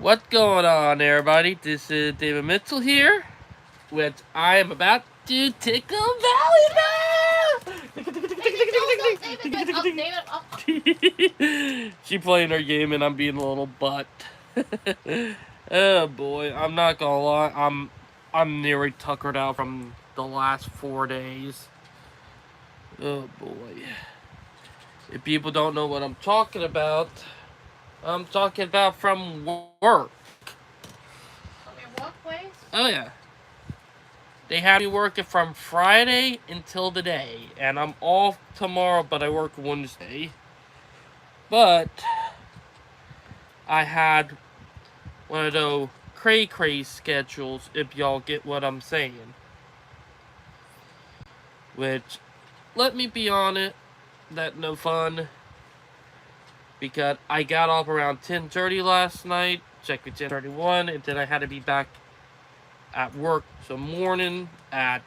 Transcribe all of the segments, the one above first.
What's going on, everybody? This is David Mitchell here, which I am about to tickle volleyball. She playing her game, and I'm being a little butt. Oh boy, I'm not gonna lie, I'm nearly tuckered out from the last 4 days. Oh boy, if people don't know what I'm talking about from work. From your workplace? Oh yeah. They had me working from Friday until today, and I'm off tomorrow, but I work Wednesday. But I had one of those cray schedules, if y'all get what I'm saying. Which, let me be honest, that no fun. Because I got off around 10:30 last night, checked with 10:31, and then I had to be back at work some morning at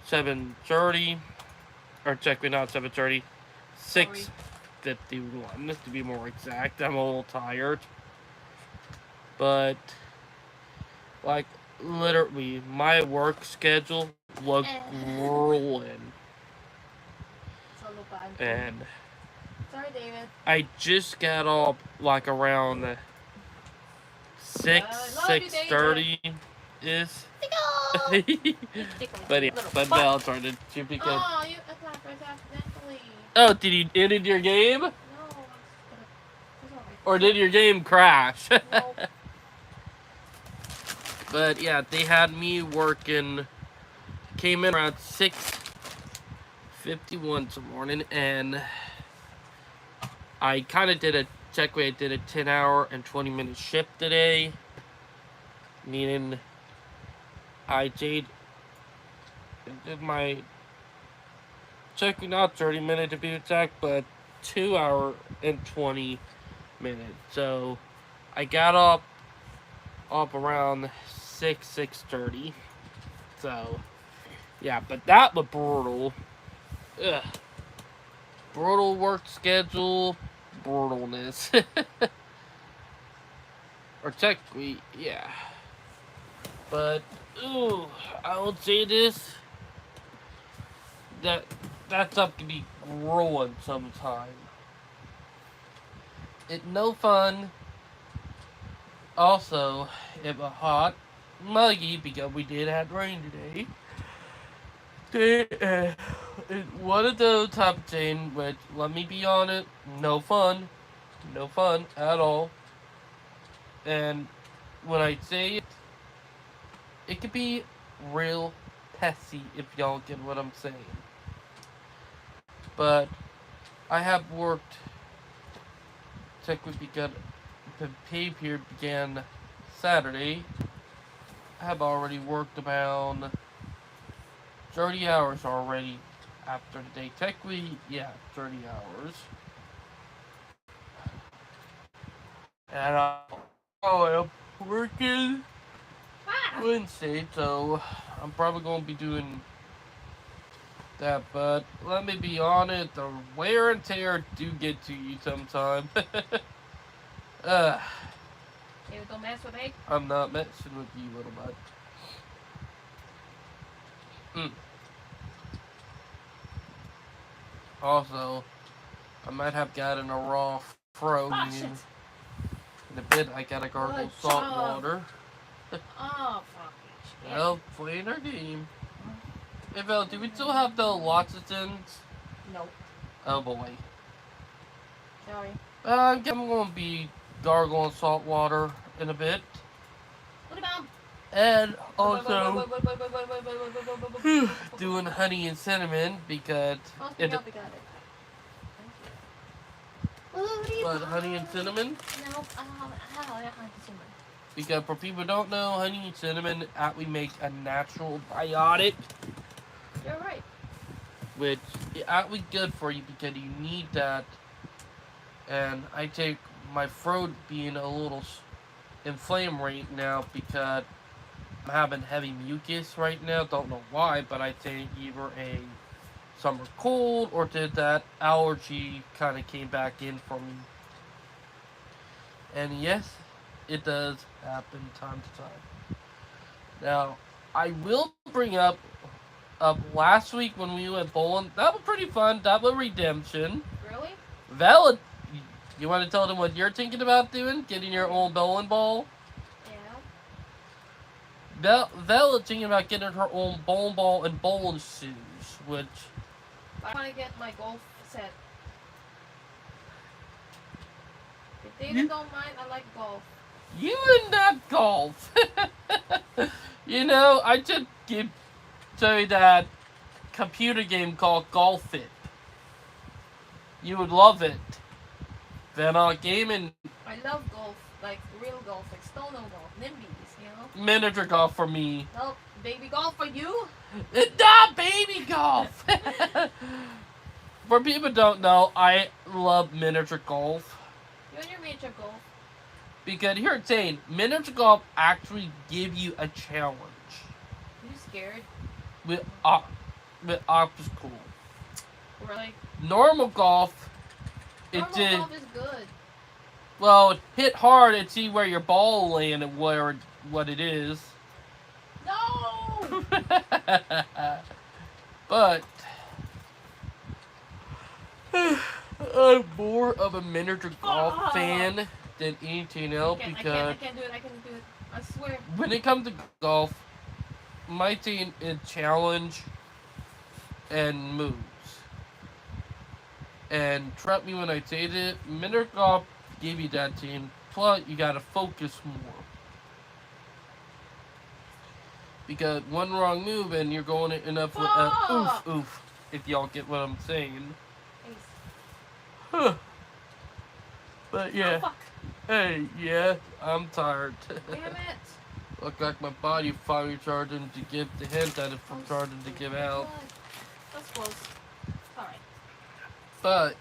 7:30, or check me not 7:30, 6:51 to be more exact. I'm a little tired, but like literally, my work schedule was grueling, and sorry, David. I just got off like around 6:30 is. But yeah, but now it's started to become. Oh, you attacked right accidentally. Oh, did you end your game? No, Or did your game crash? No. But yeah, they had me working. Came in around 6:51 this morning, and I kind of did a check. I did a 10-hour and 20-minute shift today, meaning I did my checking out 30 minutes to be exact, but 2 hour and 20 minutes. So I got up around 6:30. So yeah, but that was brutal. Ugh. Brutal work schedule, brutalness. Or technically, yeah. But ooh, I would say this. That's up to be growing sometime. It's no fun. Also, it was hot, muggy because we did have rain today. It's one of those type of things which, let me be honest, no fun at all. And when I say it, it could be real pessy if y'all get what I'm saying. But I have worked. Technically, because the pay period began Saturday. I have already worked about 30 hours already after the day. Technically, yeah, 30 hours. And I'm working Wednesday, so I'm probably going to be doing that. But let me be honest, the wear and tear do get to you sometimes. David, don't mess with me. I'm not messing with you, little bud. Also, I might have gotten a raw throat. In a bit, I gotta gargle salt water. Oh, fucking shit. Well, playing our game. Hey, Val, do we still have the lots of tins? No. Oh, boy. Sorry. I'm gonna be gargling salt water in a bit. What about? And also doing honey and cinnamon because it. But honey and cinnamon? No, I don't have honey and cinnamon. Because for people who don't know, honey and cinnamon actually make a natural biotic. You're right. Which is actually good for you because you need that. And I take my throat being a little inflamed right now because I'm having heavy mucus right now. Don't know why, but I think either a summer cold or did that allergy kind of came back in for me. And yes, it does happen time to time. Now, I will bring up last week when we went bowling. That was pretty fun. That was redemption. Really? Valid. You want to tell them what you're thinking about doing? Getting Oh your yeah. own bowling ball? Yeah. Val thinking about getting her own bowling ball and bowling shoes, which I want to get my golf set. If David you, don't mind, I like golf. you and that golf. You know, I just give tell you that computer game called Golf It. You would love it. Then gaming I love golf, like real golf, like stono golf, nimbies, you know? miniature golf for me. Nope, baby golf for you? It's not baby golf. For people who don't know, I love miniature golf. You and your miniature golf. Because here it's saying miniature golf actually give you a challenge. You scared? With obstacle. Really? Normal golf, it Normal did golf is good. well hit hard and see where your ball land and what it is. No! But I'm more of a miniature golf fan than anything else because I can't do it, I can't do it. I swear. when it comes to golf, my team is challenge and moves. And trust me when I say it, miniature golf give you that team. Plus, you gotta focus more. Because one wrong move and you're going enough with oof oof. If y'all get what I'm saying. Ace. But yeah. Oh, fuck. Hey, yeah, I'm tired. Damn it. Look like my body finally starting to give the hint that it's starting to give out. That's close. Alright. But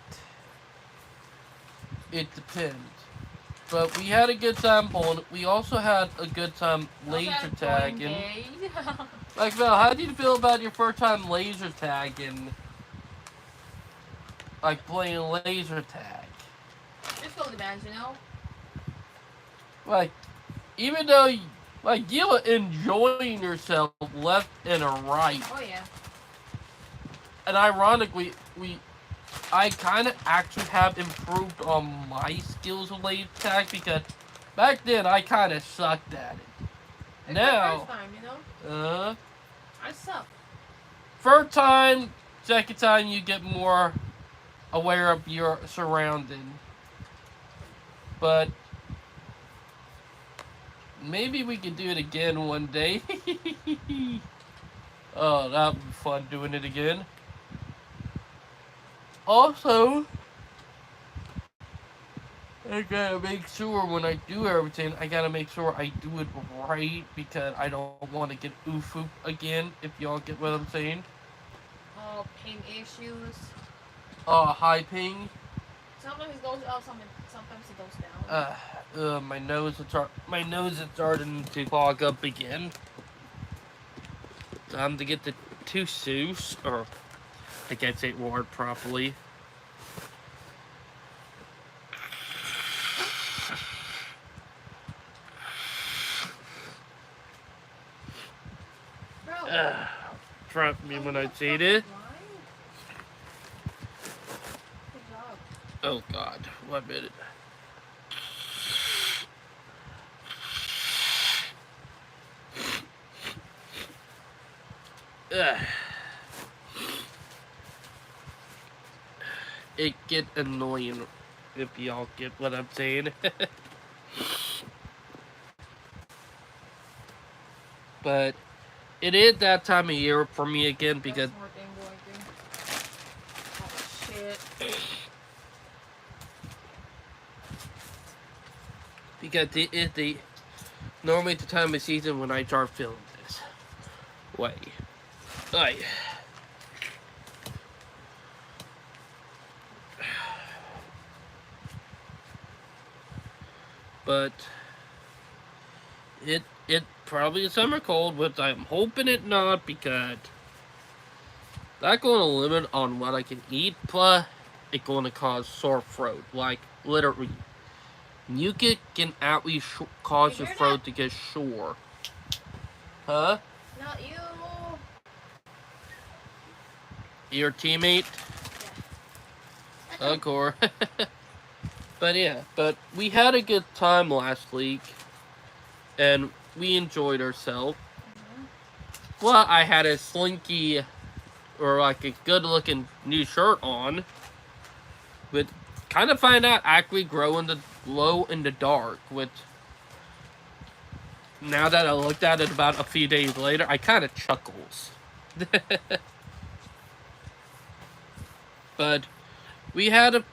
it depends. But we had a good time bowling. We also had a good time laser tagging. Like Val, how did you feel about your first time laser tagging? Like playing laser tag. It still depends, you know? Like, even though you were enjoying yourself left and right. Oh yeah. And ironically, I kind of actually have improved on my skills of laser tag because back then I kind of sucked at it. It's Now, my first time, you know? I suck. first time, second time, you get more aware of your surrounding. But maybe we could do it again one day. Oh, that would be fun doing it again. Also, I gotta make sure when I do everything, I gotta make sure I do it right because I don't want to get oof oof again, if y'all get what I'm saying. Oh, ping issues. High ping. Sometimes it goes up, sometimes it goes down. My nose is starting to clog up again. Time to get the tussus, or I can't say it word properly. Bro. Trust me when I say it. Good job. Oh God, 1 minute. It get annoying if y'all get what I'm saying. But it is that time of year for me again because That's more thing going through. Oh shit. because it is the normally the time of season when I start feeling this way. Aye. But it probably a summer cold, which I'm hoping it not because that's going to limit on what I can eat. Plus, it's going to cause sore throat, like literally Mucus can actually cause You your hear that? throat to get sore. Huh? Not you. Your teammate? Of course. But yeah, but we had a good time last week, and we enjoyed ourselves. Well, I had a slinky, or like a good-looking new shirt on, with kind of find out actually glow in the dark. Which now that I looked at it about a few days later, I kind of chuckles. But we had a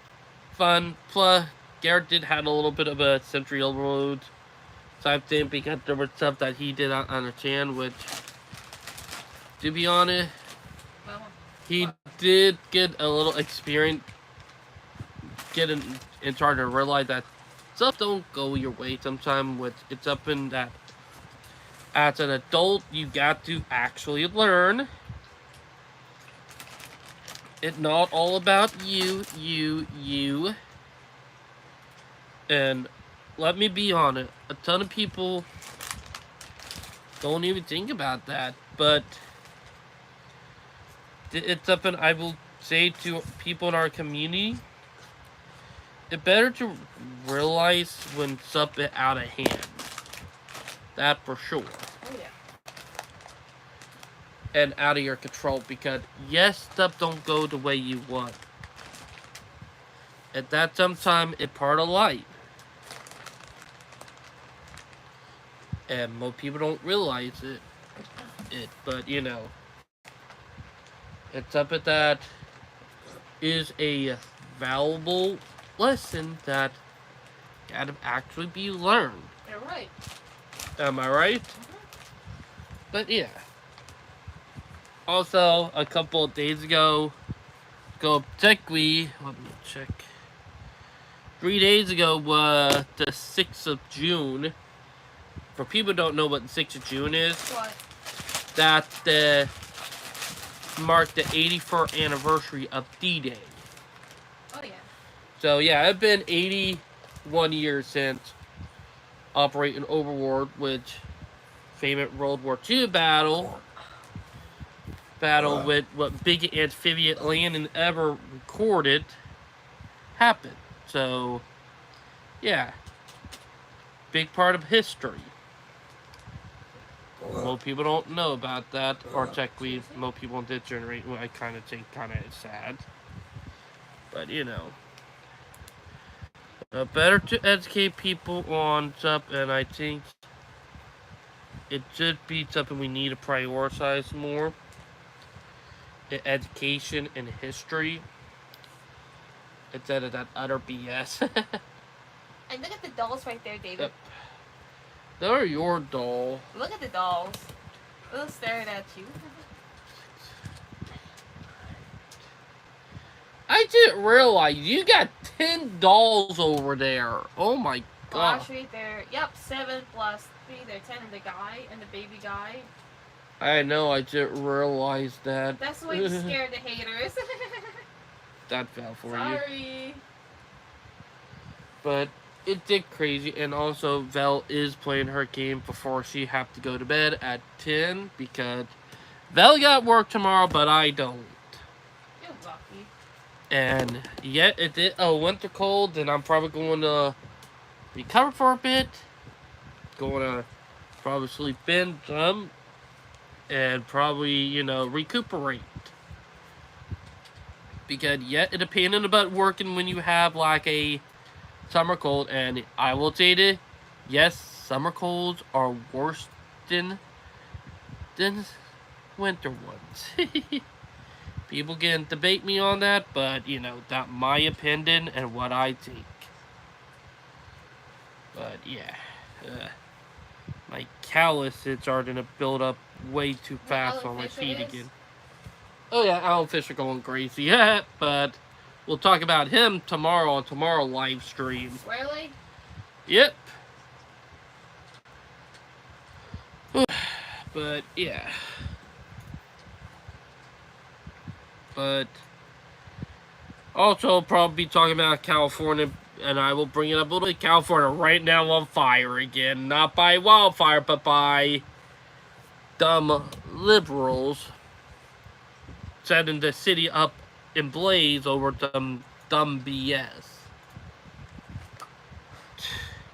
fun. Plus, Garrett did had a little bit of a sensory overload type thing because there was stuff that he did not understand. Which, to be honest, Well, he what? did get a little experience, get in charge and realize that stuff don't go your way sometimes. With it's up in that as an adult you got to actually learn. It's not all about you. And let me be honest, a ton of people don't even think about that. But it's something I will say to people in our community. It's better to realize when something out of hand. That for sure. Oh yeah. And out of your control because yes, stuff don't go the way you want. And that sometimes it's part of life. And most people don't realize but it's something that is a valuable lesson that gotta actually be learned. You're right. Am I right? But yeah. Also, a couple of days ago, let me check. 3 days ago was the 6th of June. For people who don't know what the 6th of June is, What? that marked the 81st anniversary of D-Day. Oh yeah. So yeah, it's been 81 years since Operation Overlord, which famous World War II battle with what biggest amphibian landing ever recorded happened. So yeah, big part of history. Most people don't know about that, or technically, most people in this generation. I kind of think kind of sad, but better to educate people on stuff, and I think it should be something we need to prioritize more. Education and history instead of that utter BS. And look at the dolls right there, David. Yep. They're your doll. Look at the dolls. They'll stare at you. I didn't realize you got 10 dolls over there. Oh my god. Gosh, right there. Yep, 7 plus 3. They're 10. And the guy and the baby guy. I know, I didn't realize that. That's the way to scare the haters. That fell for you. Sorry. But it did crazy, and also Vel is playing her game before she have to go to bed at 10 because Vel got work tomorrow, but I don't. You're lucky. And yet it did winter cold, and I'm probably going to recover for a bit. Going to probably sleep in some, and probably recuperate. Because yet it depending about working when you have like a summer cold, and I will say that yes, summer colds are worse than winter ones. People can debate me on that, but that's my opinion and what I think. But yeah, my calluses are gonna build up way too fast on my feet again. Oh yeah, Alan Fisher going crazy. Yeah, but we'll talk about him tomorrow on tomorrow live stream. Really? Yep. But yeah. But also probably talking about California and I will bring it up a little bit. California right now on fire again, not by wildfire, but by dumb liberals setting the city up in blaze over some dumb BS.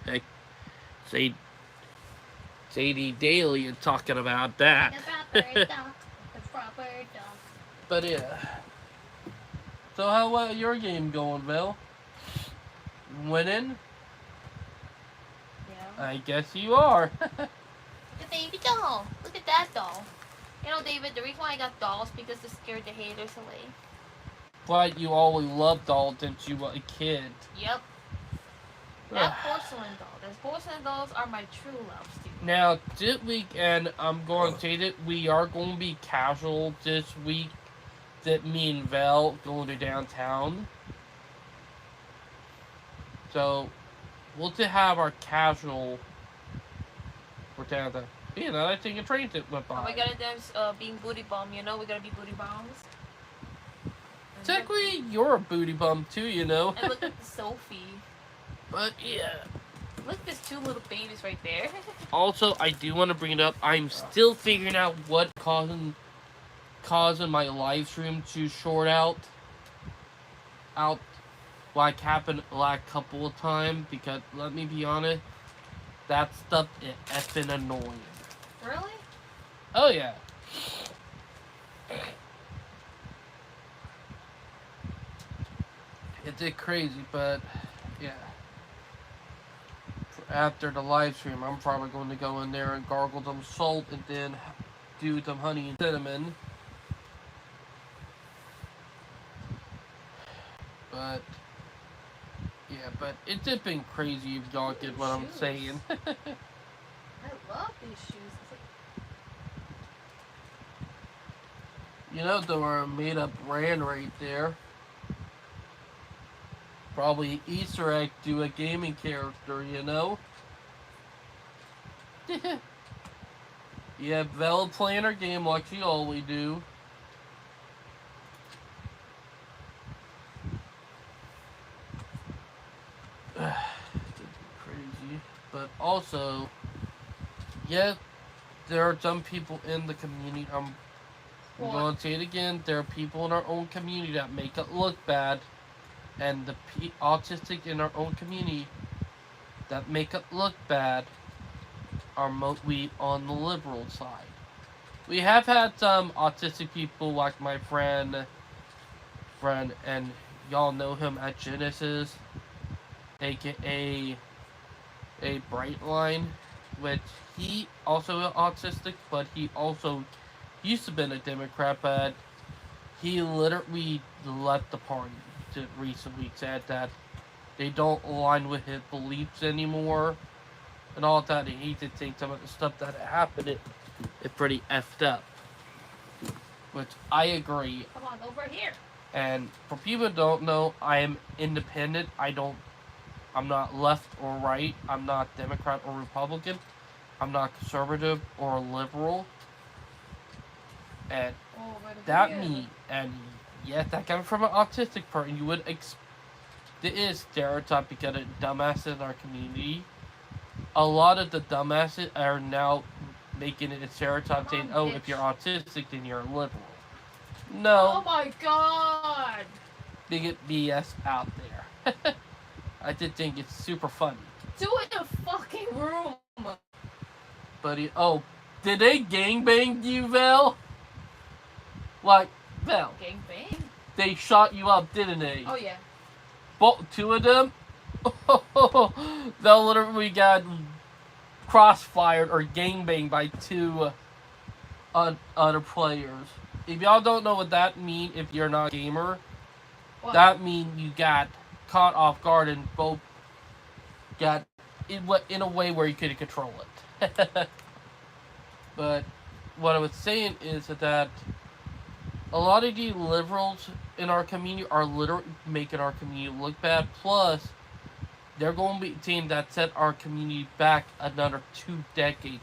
Like, say, Sadie Daly is talking about that. The proper dog. The proper dog. But yeah. So how your game going, Val? Winning? Yeah. I guess you are. The baby doll. Look at that doll. You know, David, the reason why I got dolls because to scare the haters away. But you always loved dolls since you were a kid. Yep. That porcelain doll. Those porcelain dolls are my true love, Steve. Now, this week, and I'm going to say that we are going to be casual this week. That me and Val going to downtown. So, we'll just have our casual. We're downtown. You know, I think a train that went by. Oh, we gotta dance being booty bum, you know? We gotta be booty bums. Technically, you're a booty bum too, you know. And look at the Sophie. But yeah. Look at these two little babies right there. Also, I do want to bring it up. I'm still figuring out what causing my live stream to short out like happened like a couple of times, because let me be honest, that stuff is effing annoying. Really? Oh yeah. It's crazy, but yeah. After the live stream, I'm probably going to go in there and gargle some salt and then do some honey and cinnamon. But yeah, but it's just been crazy if y'all get what I'm saying. I love these shoes. You know, they were a made up brand right there. Probably Easter egg to a gaming character, you know? Yeah, Val playing her game like she always do. Crazy. But also, yeah, there are some people in the community. I'm going to say it again. There are people in our own community that make it look bad. And the autistic in our own community that make it look bad are we on the liberal side. We have had some autistic people like my friend, and y'all know him at Genesis, aka a Bright Line, which he also is autistic, but he also used to been a Democrat, but he literally left the party recently, said that they don't align with his beliefs anymore and all that. And he did think some of the stuff that happened, it pretty effed up, which I agree. Come on, over here. And for people who don't know, I am independent. I'm not left or right. I'm not Democrat or Republican. I'm not conservative or liberal. And that means, and yes, that comes from an autistic person. You would there is stereotype because of dumbasses in our community. A lot of the dumbasses are now making it a stereotype saying, "Oh, if you're autistic, then you're a liberal." No. Oh my god! They get BS out there. I did think it's super funny. Do it in a fucking room. Buddy, oh, did they gangbang you, Val? Like, Val? Gangbang? They shot you up, didn't they? Oh yeah. Both two of them? They literally got crossfired or gangbanged by two other players. If y'all don't know what that means, if you're not a gamer, that means you got caught off guard and both got in a way where you couldn't control it. But what I was saying is that a lot of the liberals in our community are literally making our community look bad. Plus, they're going to be a team that set our community back another 2 decades.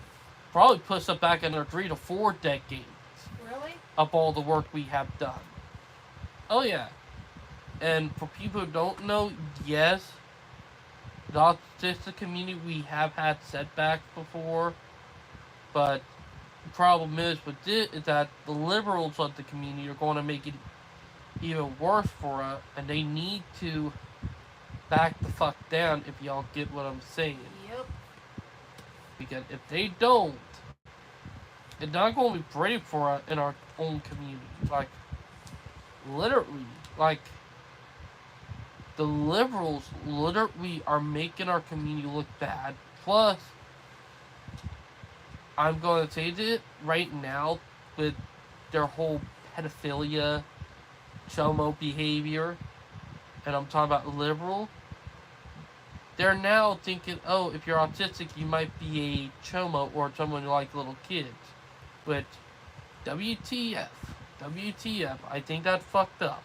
Probably push us back another 3 to 4 decades. Really? Of all the work we have done. Oh yeah. And for people who don't know, yes, the autistic community, we have had setbacks before, but the problem is with it is that the liberals of the community are going to make it even worse for us, and they need to back the fuck down if y'all get what I'm saying. Yep. Because if they don't, it's not going to be pretty for us in our own community. Like, literally, like, the liberals literally are making our community look bad. Plus, I'm going to say it right now with their whole pedophilia, chomo behavior, and I'm talking about liberal. They're now thinking, oh, if you're autistic, you might be a chomo or someone who like little kids. But WTF, WTF, I think that fucked up.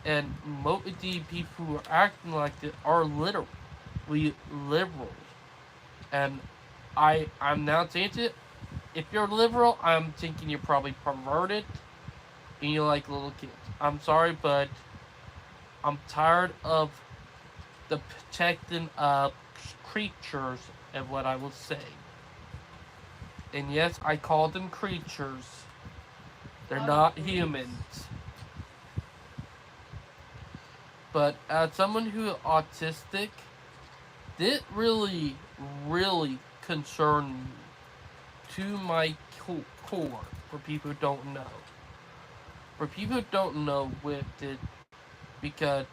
And most of the people who are acting like this are literally liberals. And I'm now saying it. If you're liberal, I'm thinking you're probably perverted and you like little kids. I'm sorry, but I'm tired of the protecting of creatures and what I will say. And yes, I call them creatures. They're Oh, not please. humans. But as someone who is autistic, this really concerned me to my core. For people who don't know, with it, because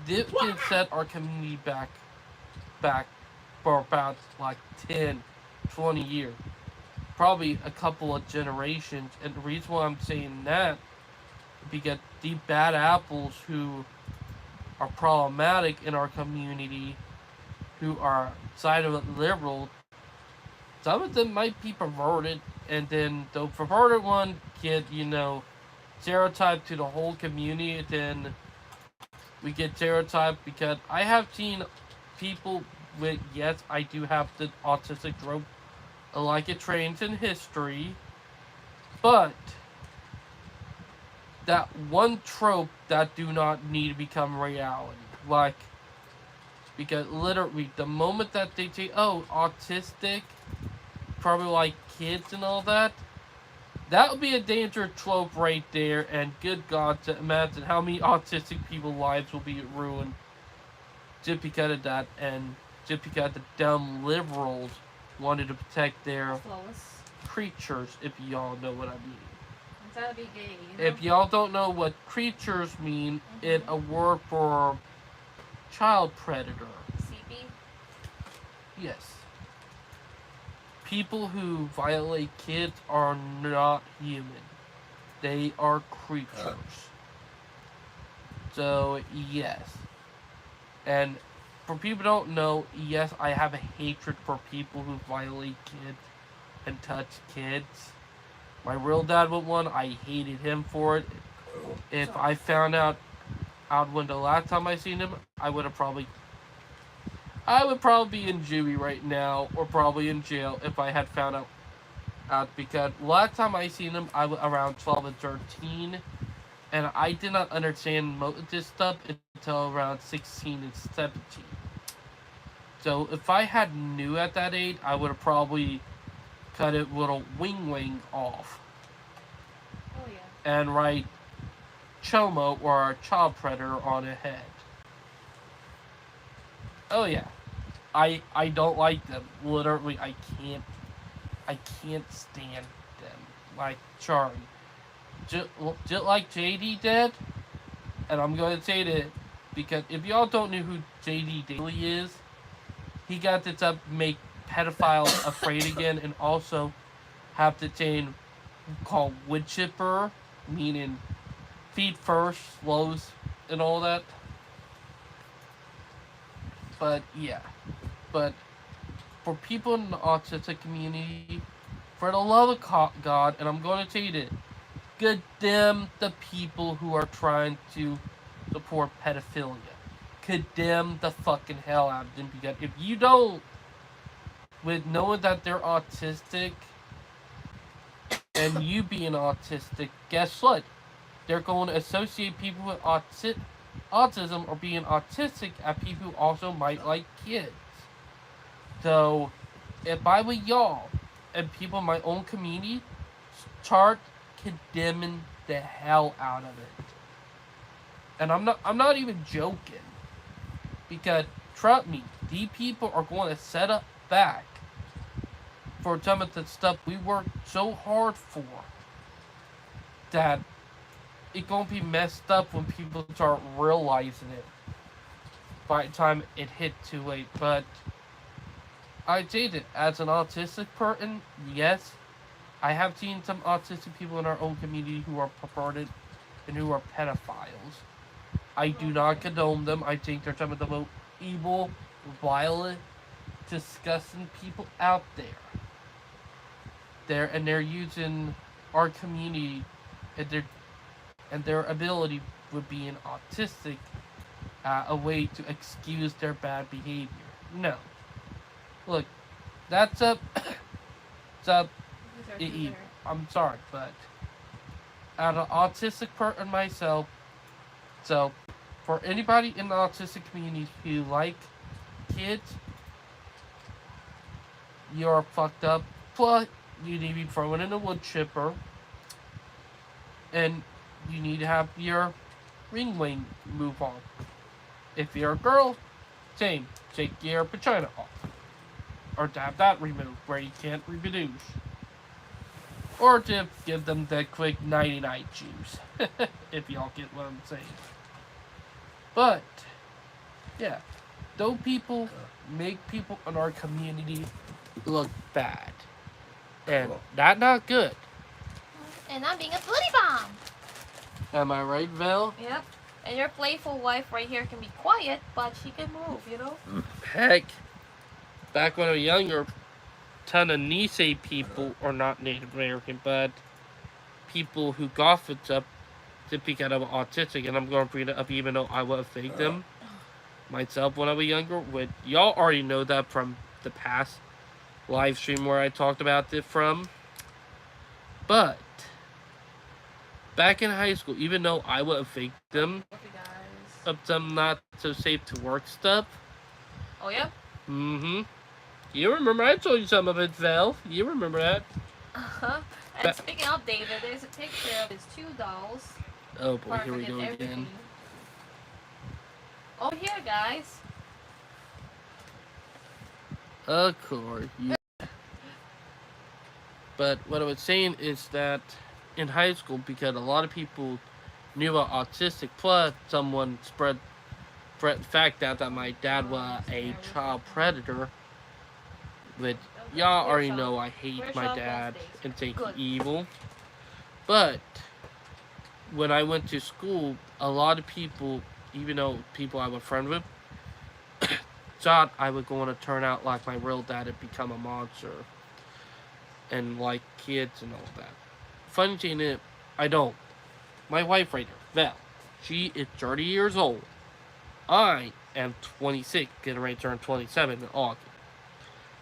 this can set our community back for about like 10, 20 years, probably a couple of generations. And the reason why I'm saying that, because the bad apples who are problematic in our community, who are side of liberal, some of them might be perverted, and then the perverted one get, stereotyped to the whole community, then we get stereotyped because I have seen people with, yes, I do have the autistic trope, like it trains in history, but that one trope that do not need to become reality. Like, because literally, the moment that they say, oh, autistic, probably like kids and all that, that would be a danger trope right there. And good God, to imagine how many autistic people's lives will be ruined just because of that, and just because the dumb liberals wanted to protect their Flawless. creatures, if y'all know what I mean. It's gotta be gay, you know? If y'all don't know what creatures mean, it's a word for child predator. CP? Yes. People who violate kids are not human. They are creatures. So, yes. And for people who don't know, yes, I have a hatred for people who violate kids and touch kids. My real dad was one. I hated him for it. If I found out when the last time I seen him, I would probably be in juvie right now, or probably in jail if I had found out, because last time I seen him, I was around 12 and 13, and I did not understand most of this stuff until around 16 and 17. So if I had knew at that age, I would have probably cut it little wing off Oh, yeah. and write chomo or child predator on a head. Oh yeah, I don't like them. Literally, I can't stand them. Like Charlie, just like JD did, and I'm going to say that because if y'all don't know who JD Daly is, he got this up make pedophiles afraid again, and also have the chain called wood chipper, meaning feet first, slows, and all that. But yeah, but for people in the autistic community, for the love of God, and I'm going to tell you this, condemn the people who are trying to support pedophilia. Condemn the fucking hell out of them, because if you don't, with knowing that they're autistic and you being autistic, guess what? They're going to associate people with autism or being autistic at people who also might like kids. So, if I were y'all and people in my own community, start condemning the hell out of it. And I'm not even joking. Because trust me, these people are going to set up back for some of the stuff we worked so hard for that it's gonna be messed up when people start realizing it by the time it hit too late. But I did it as an autistic person. Yes, I have seen some autistic people in our own community who are perverted and who are pedophiles. I do not condone them. I think they're some of the most evil, violent, disgusting people out there. They're using our community and their ability with being autistic a way to excuse their bad behavior. No, look, that's up. It's up. I'm sorry, but as an autistic person myself, so for anybody in the autistic community who like kids, you're fucked up. But you need to be thrown in a wood chipper, and you need to have your ring wing move on. If you're a girl, same. Take your vagina off. Or to have that removed where you can't reproduce. Or to give them the quick 99 juice. If y'all get what I'm saying. But, yeah. Those people make people in our community look bad. And that's not good. And I'm being a booty bomb. Am I right, Val? Yep. And your playful wife right here can be quiet, but she can move, you know? Heck, back when I was younger, ton of Nisei people, or not Native American, but people who gossiped up to because I'm autistic, and I'm going to bring it up even though I would have faked them myself when I was younger. With y'all already know that from the past live stream where I talked about this from. But back in high school, even though I would have faked them of some not so safe to work stuff. Oh yeah? Mm-hmm. You remember I told you something about Val. You remember that. Uh-huh. And speaking of David, there's a picture of his two dolls. Oh boy, here we go again. Oh, here, guys. Of course. But what I was saying is that in high school, because a lot of people knew about autistic, plus someone spread the fact out that my dad was a child predator. But y'all already know I hate my dad and think he's evil. But when I went to school, a lot of people, even though people I was friends with, thought I was going to turn out like my real dad and become a monster and like kids and all that. Funny thing is, I don't. My wife right here, Val, she is 30 years old. I am 26, getting ready to turn 27 in August.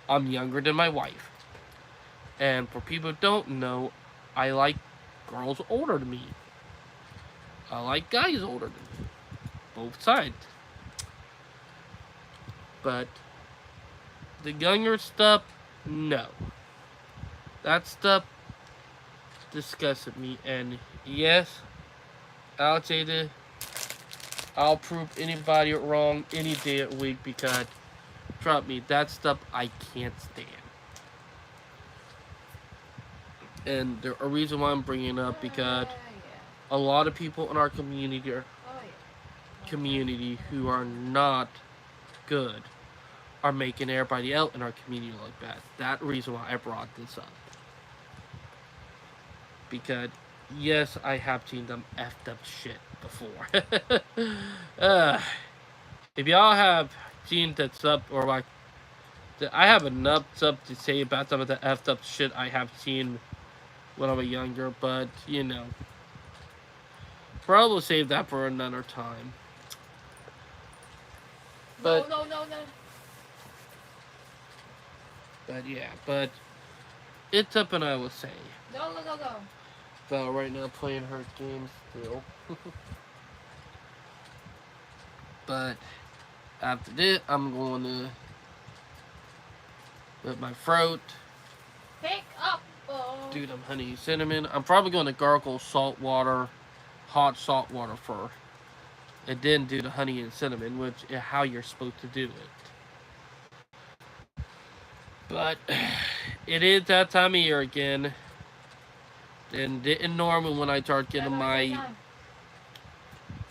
I'm younger than my wife. And for people who don't know, I like girls older than me. I like guys older than me. Both sides. But the younger stuff, no. That stuff disgusted me. And yes, I'll say this. I'll prove anybody wrong any day of the week because, trust me, that stuff I can't stand. And there's a reason why I'm bringing it up because a lot of people in our community who are not good are making everybody else in our community look bad. That's the reason why I brought this up. Because, yes, I have seen them effed up shit before. If y'all have seen that stuff, or like, I have enough stuff to say about some of the effed up shit I have seen when I was younger, but, you know. Probably save that for another time. But, No. But yeah, but it's up and I will say. Go. Val right now playing her game still. But after that, I'm going to with my throat. Pick up. Do them honey cinnamon. I'm probably going to gargle hot salt water first, and then do the honey and cinnamon, which is how you're supposed to do it. But it is that time of year again. And didn't normal when I start getting my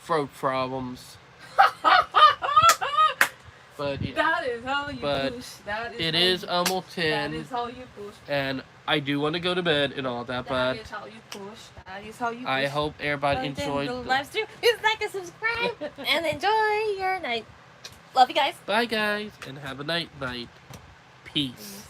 throat problems. But that is how you push. It is almost 10. That is how you push. And I do want to go to bed and all that, but that is how you push. That is how you push. I hope everybody enjoyed the live stream. Please like and subscribe and enjoy your night. Love you guys. Bye guys, and have a night. Peace.